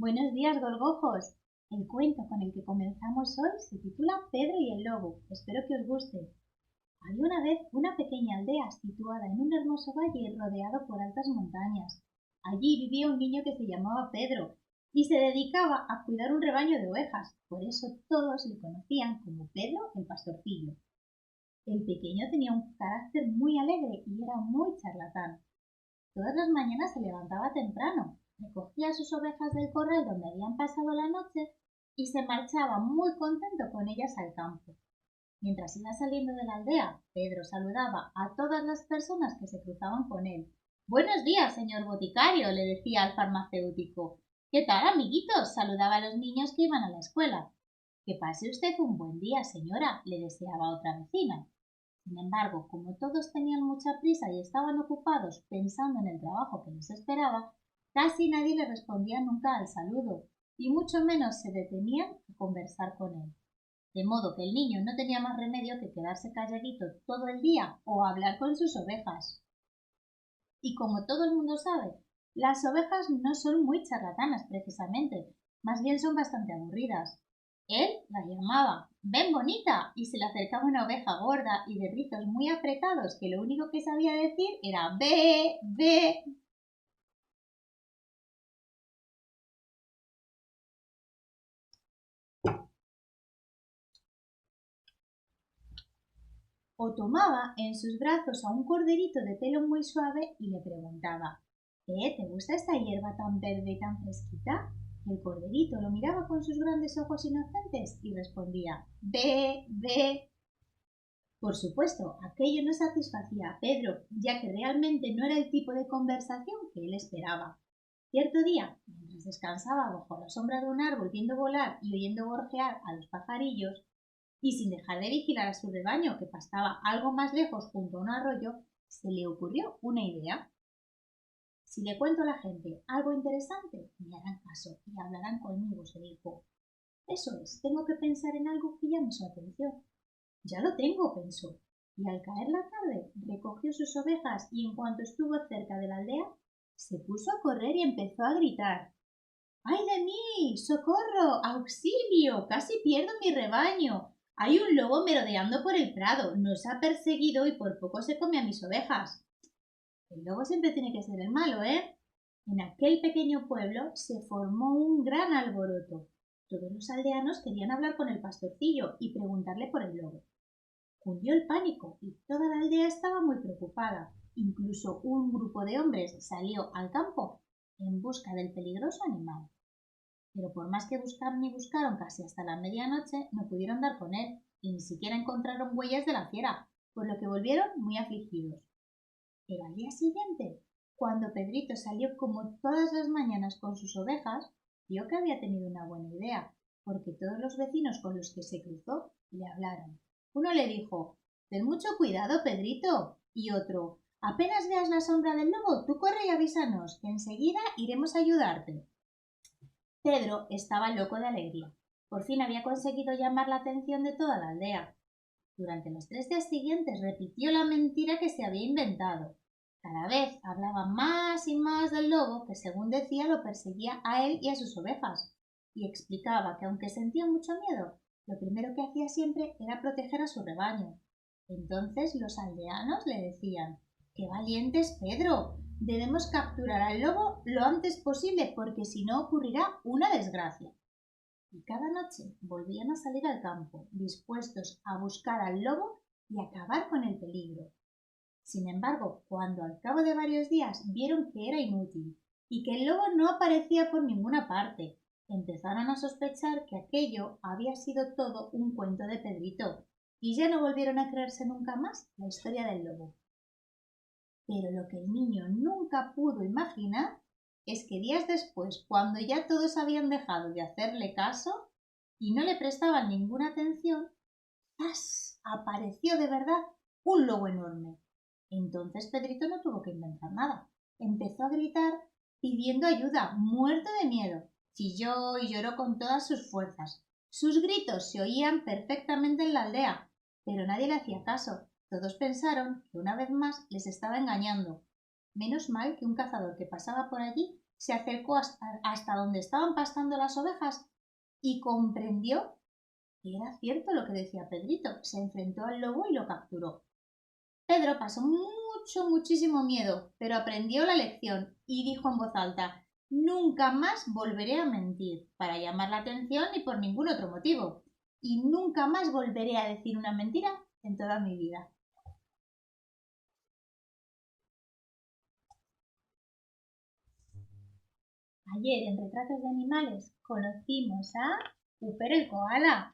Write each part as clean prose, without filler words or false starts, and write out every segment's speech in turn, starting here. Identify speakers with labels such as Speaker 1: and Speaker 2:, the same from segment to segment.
Speaker 1: Buenos días, gorgojos. El cuento con el que comenzamos hoy se titula Pedro y el lobo. Espero que os guste. Había una vez una pequeña aldea situada en un hermoso valle rodeado por altas montañas. Allí vivía un niño que se llamaba Pedro y se dedicaba a cuidar un rebaño de ovejas. Por eso todos le conocían como Pedro el pastorcillo. El pequeño tenía un carácter muy alegre y era muy charlatán. Todas las mañanas se levantaba temprano, recogía sus ovejas del corral donde habían pasado la noche y se marchaba muy contento con ellas al campo. Mientras iba saliendo de la aldea, Pedro saludaba a todas las personas que se cruzaban con él. Buenos días, señor boticario, le decía al farmacéutico. ¿Qué tal, amiguitos? Saludaba a los niños que iban a la escuela. Que pase usted un buen día, señora, le deseaba otra vecina. Sin embargo, como todos tenían mucha prisa y estaban ocupados pensando en el trabajo que les esperaba, casi nadie le respondía nunca al saludo, y mucho menos se detenían a conversar con él. De modo que el niño no tenía más remedio que quedarse calladito todo el día o hablar con sus ovejas. Y como todo el mundo sabe, las ovejas no son muy charlatanas precisamente, más bien son bastante aburridas. Él la llamaba ven bonita y se le acercaba una oveja gorda y de rizos muy apretados que lo único que sabía decir era ve, ve. O tomaba en sus brazos a un corderito de pelo muy suave y le preguntaba ¿te gusta esta hierba tan verde y tan fresquita? El corderito lo miraba con sus grandes ojos inocentes y respondía ve, ve. Por supuesto, aquello no satisfacía a Pedro, ya que realmente no era el tipo de conversación que él esperaba. Cierto día, mientras descansaba bajo la sombra de un árbol viendo volar y oyendo gorjear a los pajarillos, y sin dejar de vigilar a su rebaño que pastaba algo más lejos junto a un arroyo, se le ocurrió una idea. Si le cuento a la gente algo interesante, me harán caso y hablarán conmigo, se dijo. Eso es, tengo que pensar en algo que llame su atención. Ya lo tengo, pensó, y al caer la tarde recogió sus ovejas y en cuanto estuvo cerca de la aldea, se puso a correr y empezó a gritar. ¡Ay de mí! ¡Socorro! ¡Auxilio! ¡Casi pierdo mi rebaño! Hay un lobo merodeando por el prado, nos ha perseguido y por poco se come a mis ovejas. El lobo siempre tiene que ser el malo, ¿eh? En aquel pequeño pueblo se formó un gran alboroto. Todos los aldeanos querían hablar con el pastorcillo y preguntarle por el lobo. Cundió el pánico y toda la aldea estaba muy preocupada. Incluso un grupo de hombres salió al campo en busca del peligroso animal. Pero por más que buscaron y buscaron casi hasta la medianoche, no pudieron dar con él y ni siquiera encontraron huellas de la fiera, por lo que volvieron muy afligidos. Pero al día siguiente, cuando Pedrito salió como todas las mañanas con sus ovejas, vio que había tenido una buena idea, porque todos los vecinos con los que se cruzó le hablaron. Uno le dijo ten mucho cuidado, Pedrito, y otro apenas veas la sombra del lobo, tú corre y avísanos, que enseguida iremos a ayudarte. Pedro estaba loco de alegría. Por fin había conseguido llamar la atención de toda la aldea. Durante los 3 días siguientes repitió la mentira que se había inventado. Cada vez hablaba más y más del lobo que, según decía, lo perseguía a él y a sus ovejas, y explicaba que, aunque sentía mucho miedo, lo primero que hacía siempre era proteger a su rebaño. Entonces los aldeanos le decían ¡qué valiente es Pedro! Debemos capturar al lobo lo antes posible porque si no ocurrirá una desgracia. Y cada noche volvían a salir al campo, dispuestos a buscar al lobo y acabar con el peligro. Sin embargo, cuando al cabo de varios días vieron que era inútil y que el lobo no aparecía por ninguna parte, empezaron a sospechar que aquello había sido todo un cuento de Pedrito, y ya no volvieron a creerse nunca más la historia del lobo. Pero lo que el niño nunca pudo imaginar es que días después, cuando ya todos habían dejado de hacerle caso y no le prestaban ninguna atención, ¡zas! Apareció de verdad un lobo enorme. Entonces Pedrito no tuvo que inventar nada. Empezó a gritar pidiendo ayuda, muerto de miedo. Chilló y lloró con todas sus fuerzas. Sus gritos se oían perfectamente en la aldea, pero nadie le hacía caso. Todos pensaron que una vez más les estaba engañando. Menos mal que un cazador que pasaba por allí se acercó hasta donde estaban pastando las ovejas y comprendió que era cierto lo que decía Pedrito. Se enfrentó al lobo y lo capturó. Pedro pasó muchísimo miedo, pero aprendió la lección y dijo en voz alta: nunca más volveré a mentir para llamar la atención ni por ningún otro motivo. Y nunca más volveré a decir una mentira en toda mi vida. Ayer en Retratos de Animales conocimos a Cooper el koala.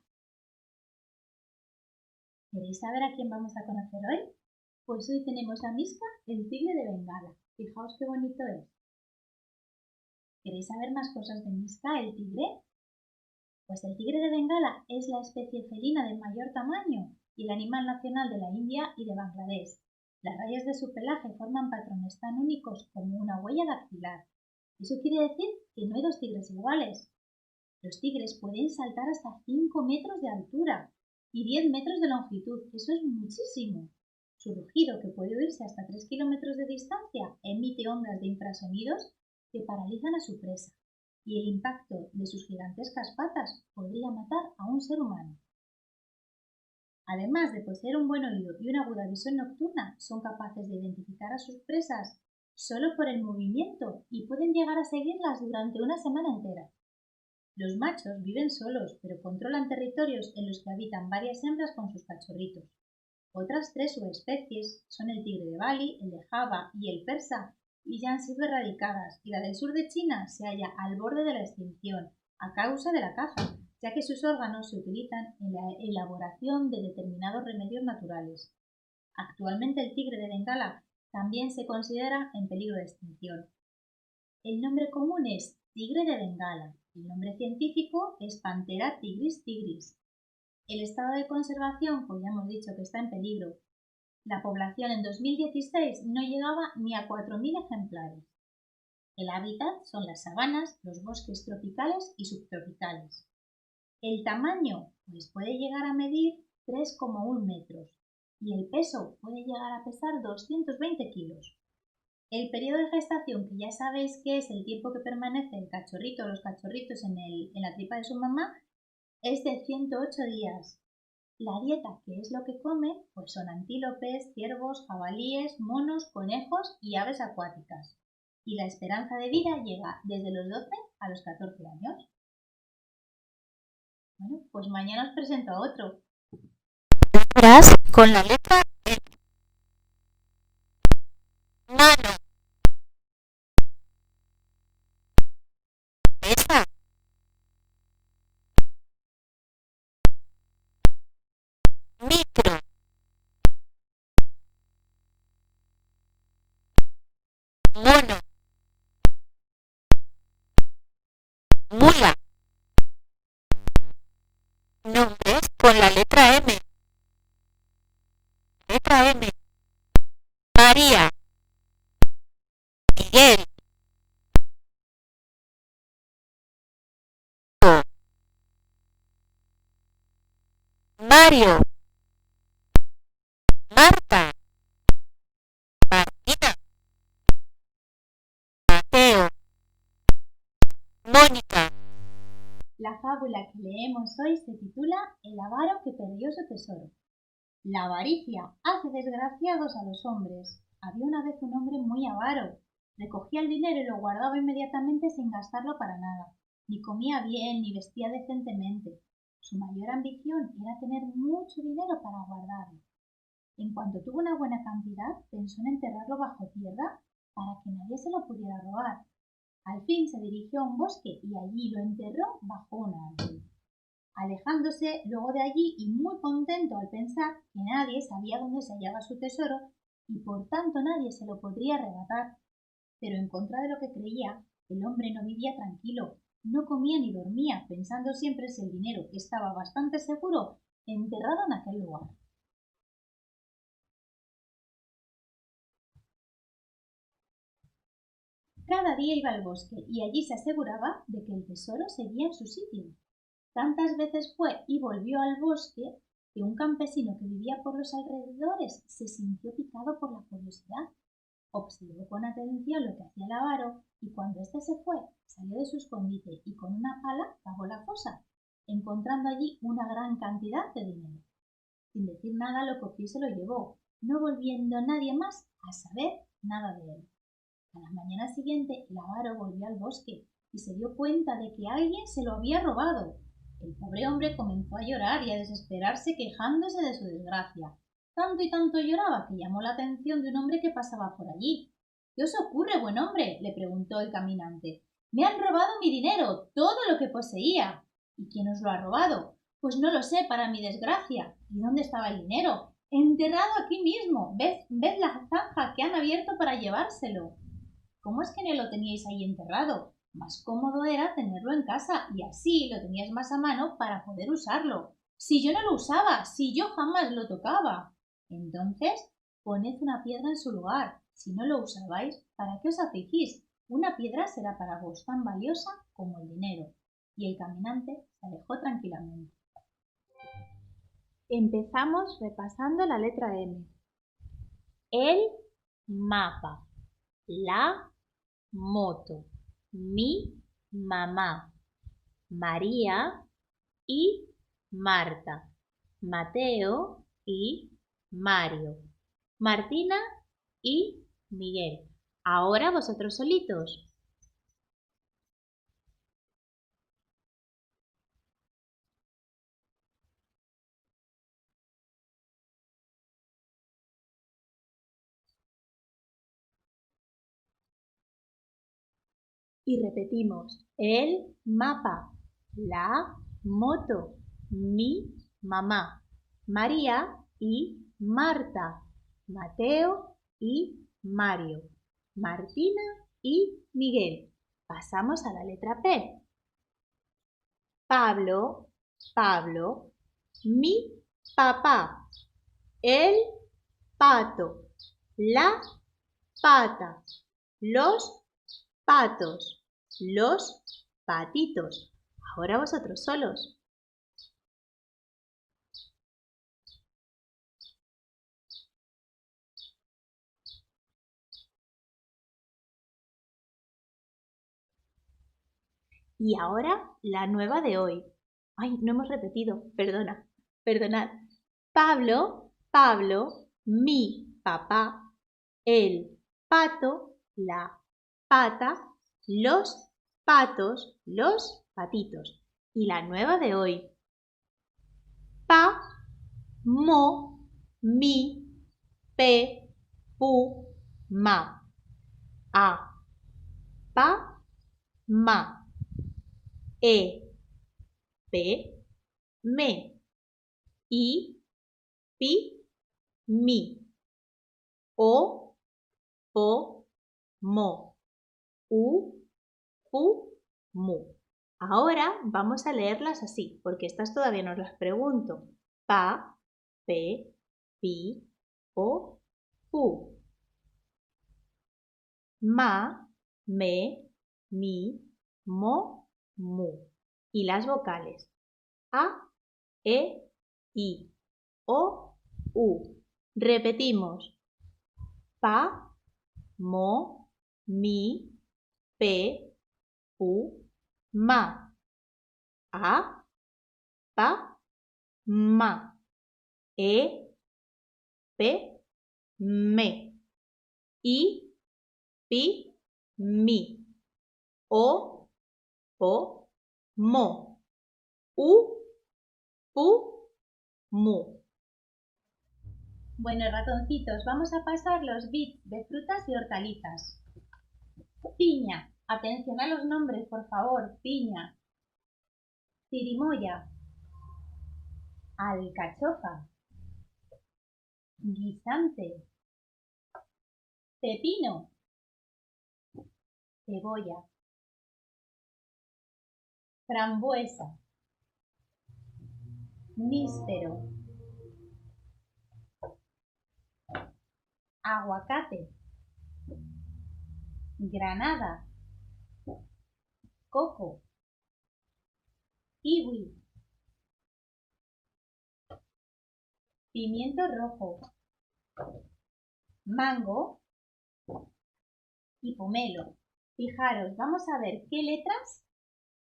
Speaker 1: ¿Queréis saber a quién vamos a conocer hoy? Pues hoy tenemos a Miska, el tigre de Bengala. Fijaos qué bonito es. ¿Queréis saber más cosas de Miska, el tigre? Pues el tigre de Bengala es la especie felina de mayor tamaño y el animal nacional de la India y de Bangladesh. Las rayas de su pelaje forman patrones tan únicos como una huella dactilar. Eso quiere decir que no hay dos tigres iguales. Los tigres pueden saltar hasta 5 metros de altura y 10 metros de longitud. Eso es muchísimo. Su rugido, que puede oírse hasta 3 kilómetros de distancia, emite ondas de infrasonidos que paralizan a su presa, y el impacto de sus gigantescas patas podría matar a un ser humano. Además de poseer un buen oído y una aguda visión nocturna, son capaces de identificar a sus presas solo por el movimiento y pueden llegar a seguirlas durante una semana entera. Los machos viven solos, pero controlan territorios en los que habitan varias hembras con sus cachorritos. Otras 3 subespecies son el tigre de Bali, el de Java y el persa, y ya han sido erradicadas, y la del sur de China se halla al borde de la extinción a causa de la caza, ya que sus órganos se utilizan en la elaboración de determinados remedios naturales. Actualmente el tigre de Bengala también se considera en peligro de extinción. El nombre común es tigre de Bengala. El nombre científico es Panthera tigris tigris. El estado de conservación, pues ya hemos dicho que está en peligro. La población en 2016 no llegaba ni a 4.000 ejemplares. El hábitat son las sabanas, los bosques tropicales y subtropicales. El tamaño, pues puede llegar a medir 3,1 metros y el peso puede llegar a pesar 220 kilos. El periodo de gestación, que ya sabéis que es el tiempo que permanece el cachorrito o los cachorritos en la tripa de su mamá, es de 108 días. La dieta, que es lo que come, pues son antílopes, ciervos, jabalíes, monos, conejos y aves acuáticas. Y la esperanza de vida llega desde los 12 a los 14 años. Bueno, pues mañana os presento a otro. Con la letra mano, esa, micro, mono, mula. Nombres con la letra M. Letra M. María, Miguel, Mario, Marta, Martina, Mateo, Mónica. La fábula que leemos hoy se titula El avaro que perdió su tesoro. La avaricia hace desgraciados a los hombres. Había una vez un hombre muy avaro. Recogía el dinero y lo guardaba inmediatamente sin gastarlo para nada. Ni comía bien, ni vestía decentemente. Su mayor ambición era tener mucho dinero para guardarlo. En cuanto tuvo una buena cantidad, pensó en enterrarlo bajo tierra para que nadie se lo pudiera robar. Al fin se dirigió a un bosque y allí lo enterró bajo un árbol. Alejándose luego de allí y muy contento al pensar que nadie sabía dónde se hallaba su tesoro y por tanto nadie se lo podría arrebatar. Pero en contra de lo que creía, el hombre no vivía tranquilo, no comía ni dormía, pensando siempre si el dinero estaba bastante seguro enterrado en aquel lugar. Cada día iba al bosque y allí se aseguraba de que el tesoro seguía en su sitio. Tantas veces fue y volvió al bosque que un campesino que vivía por los alrededores se sintió picado por la curiosidad. Observó con atención lo que hacía el avaro y cuando éste se fue, salió de su escondite y con una pala cavó la fosa, encontrando allí una gran cantidad de dinero. Sin decir nada lo cogió y se lo llevó, no volviendo nadie más a saber nada de él. A la mañana siguiente el avaro volvió al bosque y se dio cuenta de que alguien se lo había robado. El pobre hombre comenzó a llorar y a desesperarse quejándose de su desgracia. Tanto y tanto lloraba que llamó la atención de un hombre que pasaba por allí. ¿Qué os ocurre, buen hombre?, le preguntó el caminante. Me han robado mi dinero, todo lo que poseía. ¿Y quién os lo ha robado? Pues no lo sé, para mi desgracia. ¿Y dónde estaba el dinero? Enterrado aquí mismo. Ved la zanja que han abierto para llevárselo. ¿Cómo es que no lo teníais ahí enterrado? Más cómodo era tenerlo en casa y así lo tenías más a mano para poder usarlo. Si yo no lo usaba, si yo jamás lo tocaba. Entonces, poned una piedra en su lugar. Si no lo usabais, ¿para qué os afligís? Una piedra será para vos tan valiosa como el dinero. Y el caminante se alejó tranquilamente. Empezamos repasando la letra M. El mapa. La moto. Mi mamá. María y Marta. Mateo y Mario. Martina y Miguel. Ahora vosotros solitos. Y repetimos. El mapa. La moto. Mi mamá. María y Marta. Mateo y Mario. Martina y Miguel. Pasamos a la letra P. Pablo, Pablo, mi papá, el pato, la pata, los patos, los patitos. Ahora vosotros solos. Y ahora la nueva de hoy. Ay, no hemos repetido, perdonad. Pablo, Pablo, mi papá, el pato, la pata, los patos, los patitos. Y la nueva de hoy. Pa, mo, mi, pe, pu, ma. A, pa, ma. E, pe, me. I, pi, mi. O, po, mo. U, pu, mu. Ahora vamos a leerlas así, porque estas todavía no las pregunto. Pa, pe, pi, o, pu. Ma, me, mi, mo, mu. Y las vocales. A, e, i, o, u. Repetimos. Pa, mo, mi, pe, pu, ma. A, pa, ma. E, pe, me. I, pi, mi. O, po, mo. U, pu, mu. Bueno, ratoncitos, vamos a pasar los bits de frutas y hortalizas. Piña. Atención a los nombres, por favor. Piña. Chirimoya. Alcachofa. Guisante. Pepino. Cebolla. Frambuesa. Níspero. Aguacate. Granada. Coco. Kiwi. Pimiento rojo. Mango. y pomelo. Fijaros, vamos a ver qué letras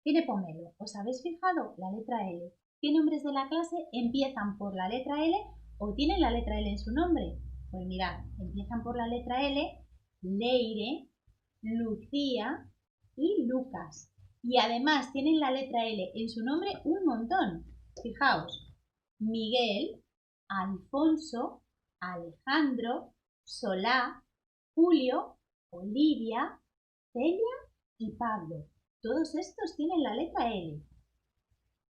Speaker 1: tiene pomelo. ¿Os habéis fijado? La letra L. ¿Qué nombres de la clase empiezan por la letra L o tienen la letra L en su nombre? Pues mirad, empiezan por la letra L, Leire, Lucía y Lucas. Y además tienen la letra L en su nombre un montón. Fijaos, Miguel, Alfonso, Alejandro, Solá, Julio, Olivia, Celia y Pablo. Todos estos tienen la letra L.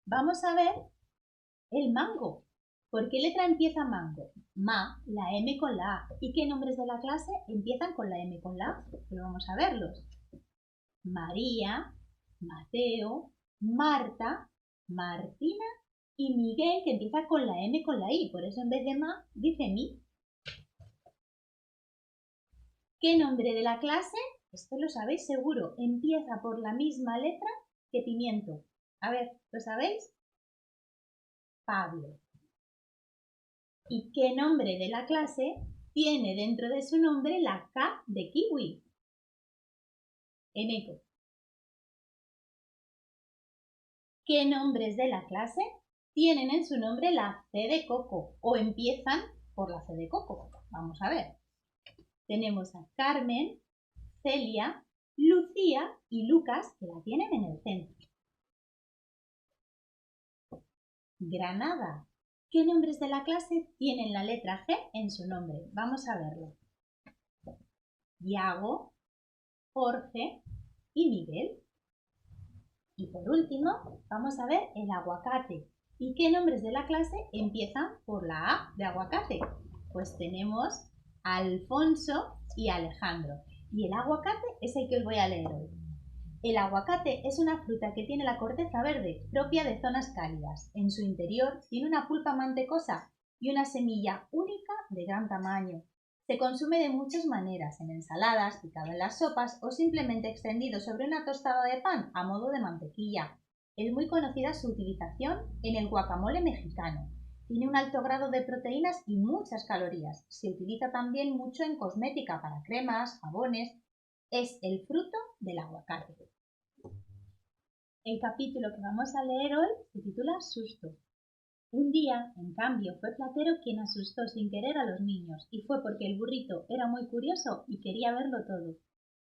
Speaker 1: Vamos a ver el mango. ¿Por qué letra empieza mango? Ma, la M con la A. ¿Y qué nombres de la clase empiezan con la M con la A? Pues vamos a verlos. María, Mateo, Marta, Martina y Miguel, que empieza con la M con la I. Por eso en vez de ma, dice mi. ¿Qué nombre de la clase? Esto lo sabéis seguro. Empieza por la misma letra que pimiento. A ver, ¿lo sabéis? Pablo. ¿Y qué nombre de la clase tiene dentro de su nombre la K de kiwi? Eneco. ¿Qué nombres de la clase tienen en su nombre la C de coco o empiezan por la C de coco? Vamos a ver. Tenemos a Carmen, Celia, Lucía y Lucas, que la tienen en el centro. Granada. ¿Qué nombres de la clase tienen la letra G en su nombre? Vamos a verlo. Yago, Jorge y Miguel. Y por último, vamos a ver el aguacate. ¿Y qué nombres de la clase empiezan por la A de aguacate? Pues tenemos Alfonso y Alejandro. Y el aguacate es el que os voy a leer hoy. El aguacate es una fruta que tiene la corteza verde, propia de zonas cálidas. En su interior tiene una pulpa mantecosa y una semilla única de gran tamaño. Se consume de muchas maneras, en ensaladas, picado en las sopas o simplemente extendido sobre una tostada de pan a modo de mantequilla. Es muy conocida su utilización en el guacamole mexicano. Tiene un alto grado de proteínas y muchas calorías. Se utiliza también mucho en cosmética para cremas, jabones. Es el fruto del aguacate. El capítulo que vamos a leer hoy se titula Susto. Un día, en cambio, fue Platero quien asustó sin querer a los niños, y fue porque el burrito era muy curioso y quería verlo todo.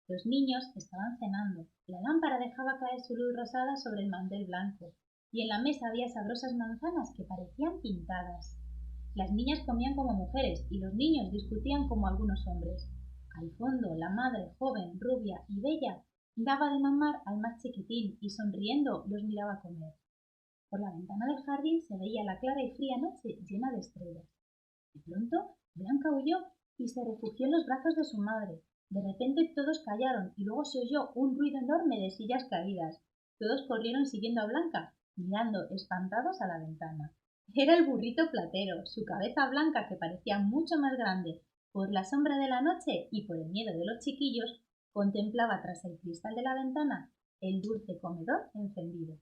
Speaker 1: Los niños estaban cenando. La lámpara dejaba caer su luz rosada sobre el mantel blanco, y en la mesa había sabrosas manzanas que parecían pintadas. Las niñas comían como mujeres y los niños discutían como algunos hombres. Al fondo, la madre, joven, rubia y bella, daba de mamar al más chiquitín y sonriendo los miraba comer. Por la ventana del jardín se veía la clara y fría noche llena de estrellas. De pronto, Blanca huyó y se refugió en los brazos de su madre. De repente todos callaron y luego se oyó un ruido enorme de sillas caídas. Todos corrieron siguiendo a Blanca, mirando espantados a la ventana. Era el burrito Platero, su cabeza blanca que parecía mucho más grande por la sombra de la noche y por el miedo de los chiquillos, contemplaba tras el cristal de la ventana el dulce comedor encendido.